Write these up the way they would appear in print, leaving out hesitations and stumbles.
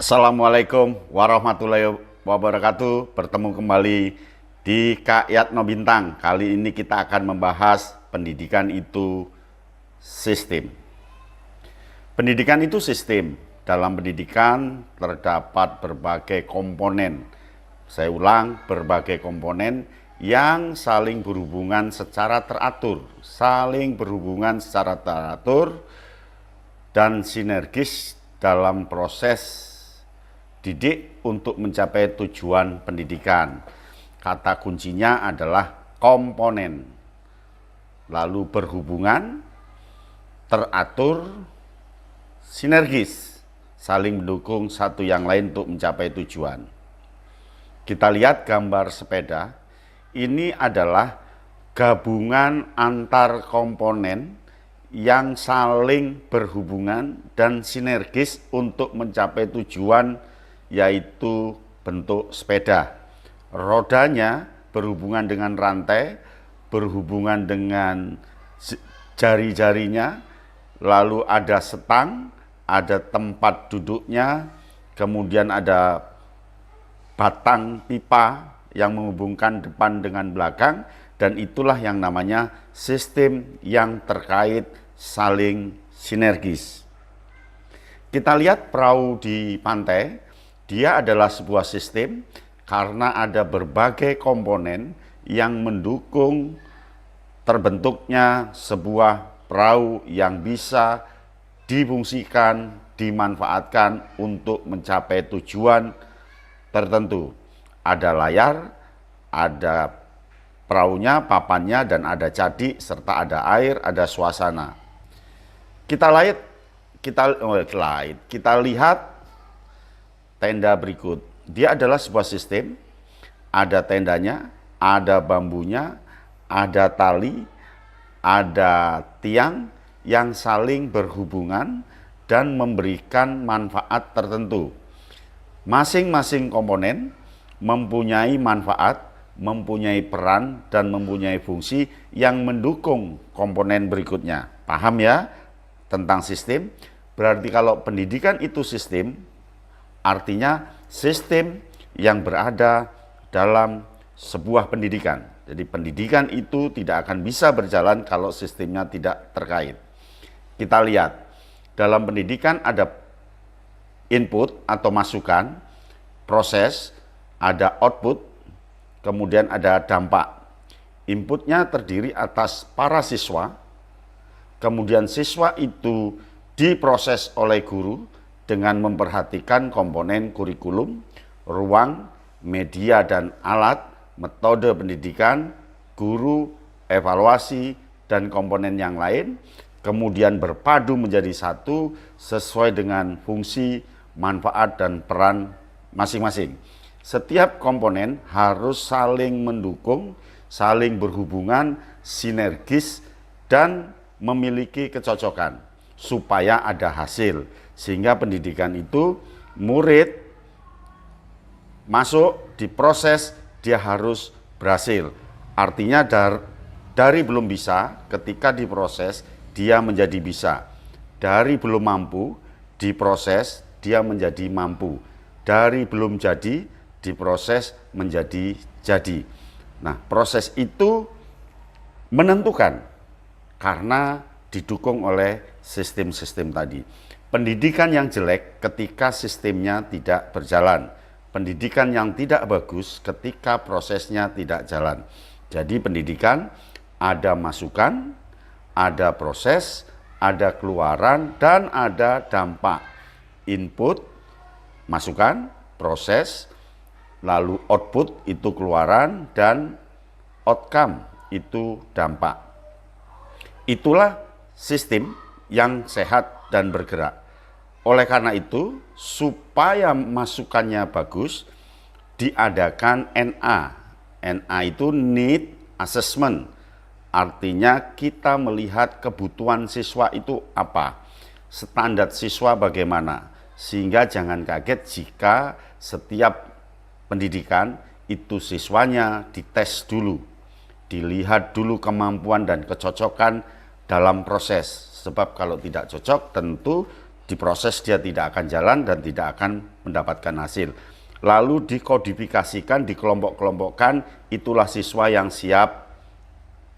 Assalamualaikum warahmatullahi wabarakatuh. Bertemu kembali di Kak Yatno Bintang. Kali ini kita akan membahas pendidikan itu sistem. Pendidikan itu sistem. Dalam pendidikan terdapat berbagai komponen. Saya ulang, berbagai komponen yang saling berhubungan secara teratur. Saling berhubungan secara teratur dan sinergis dalam proses didik untuk mencapai tujuan pendidikan. Kata kuncinya adalah komponen. Lalu berhubungan, teratur, sinergis, saling mendukung satu yang lain untuk mencapai tujuan. Kita lihat gambar sepeda. Ini adalah gabungan antar komponen yang saling berhubungan dan sinergis untuk mencapai tujuan, yaitu bentuk sepeda. Rodanya berhubungan dengan rantai, berhubungan dengan jari-jarinya, lalu ada setang, ada tempat duduknya, kemudian ada batang pipa yang menghubungkan depan dengan belakang, dan itulah yang namanya sistem yang terkait saling sinergis. Kita lihat perahu di pantai. Dia adalah sebuah sistem karena ada berbagai komponen yang mendukung terbentuknya sebuah perahu yang bisa difungsikan, dimanfaatkan untuk mencapai tujuan tertentu. Ada layar, ada perahunya, papannya, dan ada cadi, serta ada air, ada suasana. Kita lihat tenda berikut. Dia adalah sebuah sistem, ada tendanya, ada bambunya, ada tali, ada tiang yang saling berhubungan dan memberikan manfaat tertentu. Masing-masing komponen mempunyai manfaat, mempunyai peran, dan mempunyai fungsi yang mendukung komponen berikutnya. Paham ya tentang sistem? Berarti kalau pendidikan itu sistem, artinya sistem yang berada dalam sebuah pendidikan. Jadi pendidikan itu tidak akan bisa berjalan kalau sistemnya tidak terkait. Kita lihat, dalam pendidikan ada input atau masukan, proses, ada output, kemudian ada dampak. Inputnya terdiri atas para siswa, kemudian siswa itu diproses oleh guru dengan memperhatikan komponen kurikulum, ruang, media dan alat, metode pendidikan, guru, evaluasi, dan komponen yang lain, kemudian berpadu menjadi satu sesuai dengan fungsi, manfaat, dan peran masing-masing. Setiap komponen harus saling mendukung, saling berhubungan, sinergis, dan memiliki kecocokan supaya ada hasil. Sehingga pendidikan itu murid masuk diproses, dia harus berhasil. Artinya dari belum bisa, ketika diproses dia menjadi bisa. Dari belum mampu, diproses dia menjadi mampu. Dari belum jadi, diproses menjadi jadi. Nah, proses itu menentukan karena didukung oleh sistem-sistem tadi. Pendidikan yang jelek ketika sistemnya tidak berjalan. Pendidikan yang tidak bagus ketika prosesnya tidak jalan. Jadi pendidikan ada masukan, ada proses, ada keluaran, dan ada dampak. Input, masukan, proses, lalu output itu keluaran, dan outcome itu dampak. Itulah sistem yang sehat dan bergerak. Oleh karena itu, supaya masukannya bagus, diadakan NA. NA itu need assessment. Artinya kita melihat kebutuhan siswa itu apa, standar siswa bagaimana, sehingga jangan kaget jika setiap pendidikan itu siswanya dites dulu, dilihat dulu kemampuan dan kecocokan dalam proses. Sebab kalau tidak cocok tentu diproses dia tidak akan jalan dan tidak akan mendapatkan hasil. Lalu dikodifikasikan, dikelompok-kelompokkan, itulah siswa yang siap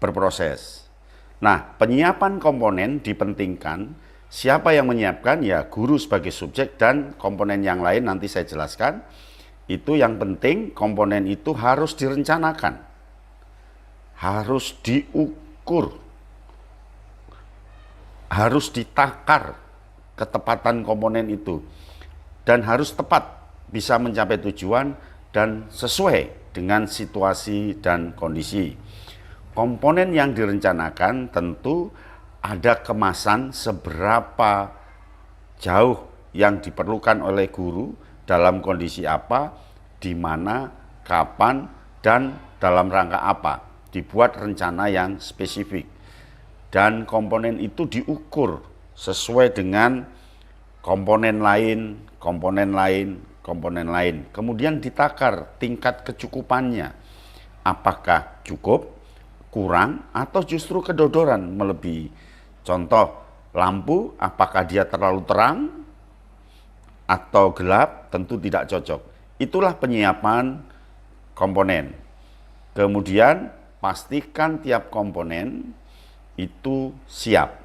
berproses. Nah, penyiapan komponen dipentingkan. Siapa yang menyiapkan? Ya guru sebagai subjek dan komponen yang lain nanti saya jelaskan. Itu yang penting, komponen itu harus direncanakan, harus diukur, harus ditakar ketepatan komponen itu, dan harus tepat, bisa mencapai tujuan dan sesuai dengan situasi dan kondisi. Komponen yang direncanakan tentu ada kemasan seberapa jauh yang diperlukan oleh guru, dalam kondisi apa, di mana, kapan, dan dalam rangka apa. Dibuat rencana yang spesifik. Dan komponen itu diukur sesuai dengan komponen lain, komponen lain, komponen lain. Kemudian ditakar tingkat kecukupannya. Apakah cukup, kurang, atau justru kedodoran melebihi. Contoh, lampu, apakah dia terlalu terang atau gelap? Tentu tidak cocok. Itulah penyiapan komponen. Kemudian pastikan tiap komponen itu siap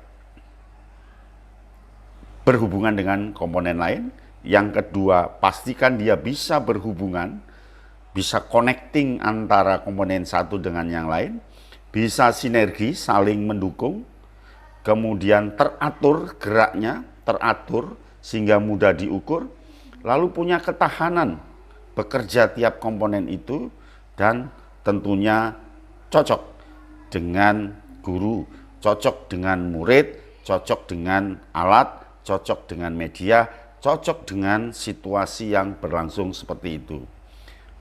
berhubungan dengan komponen lain. Yang kedua, pastikan dia bisa berhubungan, bisa connecting antara komponen satu dengan yang lain, bisa sinergi, saling mendukung, kemudian teratur geraknya, teratur sehingga mudah diukur, lalu punya ketahanan bekerja tiap komponen itu, dan tentunya cocok dengan guru, cocok dengan murid, cocok dengan alat, cocok dengan media, cocok dengan situasi yang berlangsung seperti itu.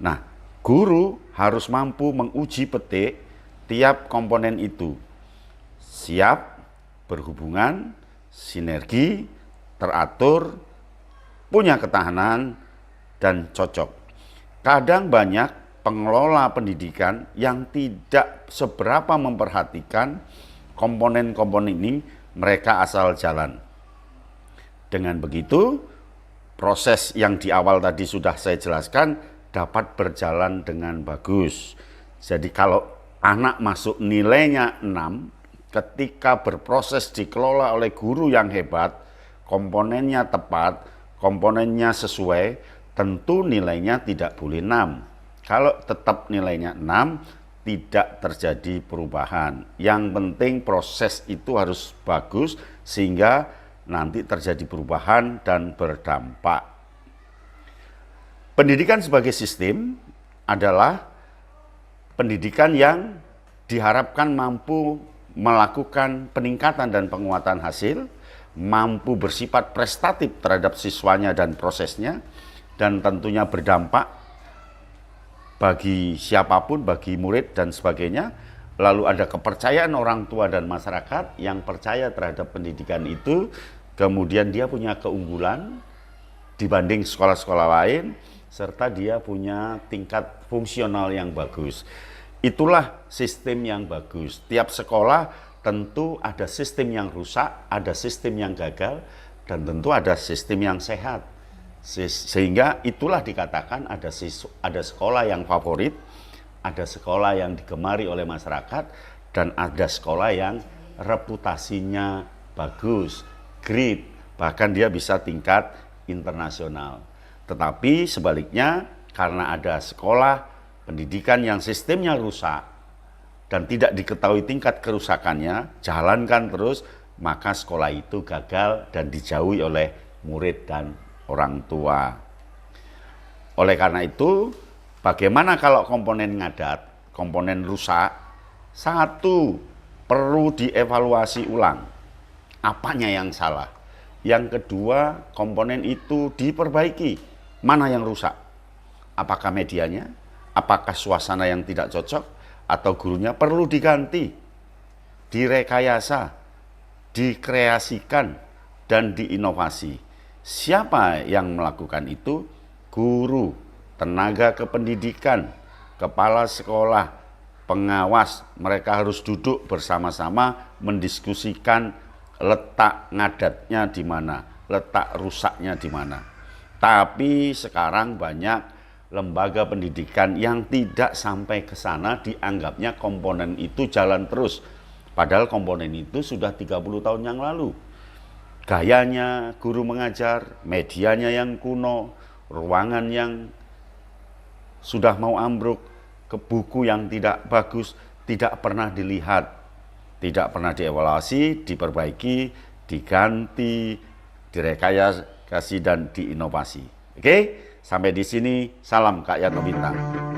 Nah, guru harus mampu menguji petik tiap komponen itu. Siap, berhubungan, sinergi, teratur, punya ketahanan, dan cocok. Kadang banyak pengelola pendidikan yang tidak seberapa memperhatikan komponen-komponen ini, mereka asal jalan. Dengan begitu, proses yang di awal tadi sudah saya jelaskan dapat berjalan dengan bagus. Jadi kalau anak masuk nilainya 6, ketika berproses dikelola oleh guru yang hebat, komponennya tepat, komponennya sesuai, tentu nilainya tidak boleh 6. Kalau tetap nilainya 6, tidak terjadi perubahan. Yang penting proses itu harus bagus sehingga nanti terjadi perubahan dan berdampak. Pendidikan sebagai sistem adalah pendidikan yang diharapkan mampu melakukan peningkatan dan penguatan hasil, mampu bersifat prestatif terhadap siswanya dan prosesnya, dan tentunya berdampak bagi siapapun, bagi murid dan sebagainya. Lalu ada kepercayaan orang tua dan masyarakat yang percaya terhadap pendidikan itu, kemudian dia punya keunggulan dibanding sekolah-sekolah lain, serta dia punya tingkat fungsional yang bagus. Itulah sistem yang bagus. Tiap sekolah tentu ada sistem yang rusak, ada sistem yang gagal, dan tentu ada sistem yang sehat. Sehingga itulah dikatakan ada sekolah yang favorit, ada sekolah yang digemari oleh masyarakat, dan ada sekolah yang reputasinya bagus, great, bahkan dia bisa tingkat internasional. Tetapi sebaliknya, karena ada sekolah pendidikan yang sistemnya rusak dan tidak diketahui tingkat kerusakannya, jalankan terus, maka sekolah itu gagal dan dijauhi oleh murid dan orang tua. Oleh karena itu, bagaimana kalau komponen ngadat, komponen rusak? Satu, perlu dievaluasi ulang. Apanya yang salah? Yang kedua, komponen itu diperbaiki. Mana yang rusak? Apakah medianya? Apakah suasana yang tidak cocok? Atau gurunya perlu diganti, direkayasa, dikreasikan, dan diinovasi? Siapa yang melakukan itu? Guru, tenaga kependidikan, kepala sekolah, pengawas. Mereka harus duduk bersama-sama mendiskusikan letak ngadatnya di mana, letak rusaknya di mana. Tapi sekarang banyak lembaga pendidikan yang tidak sampai ke sana, dianggapnya komponen itu jalan terus. Padahal komponen itu sudah 30 tahun yang lalu. Gayanya guru mengajar, medianya yang kuno, ruangan yang sudah mau ambruk, ke buku yang tidak bagus, tidak pernah dilihat, tidak pernah dievaluasi, diperbaiki, diganti, direkayasa dan diinovasi. Oke, sampai di sini. Salam Kak Yatno Bintang.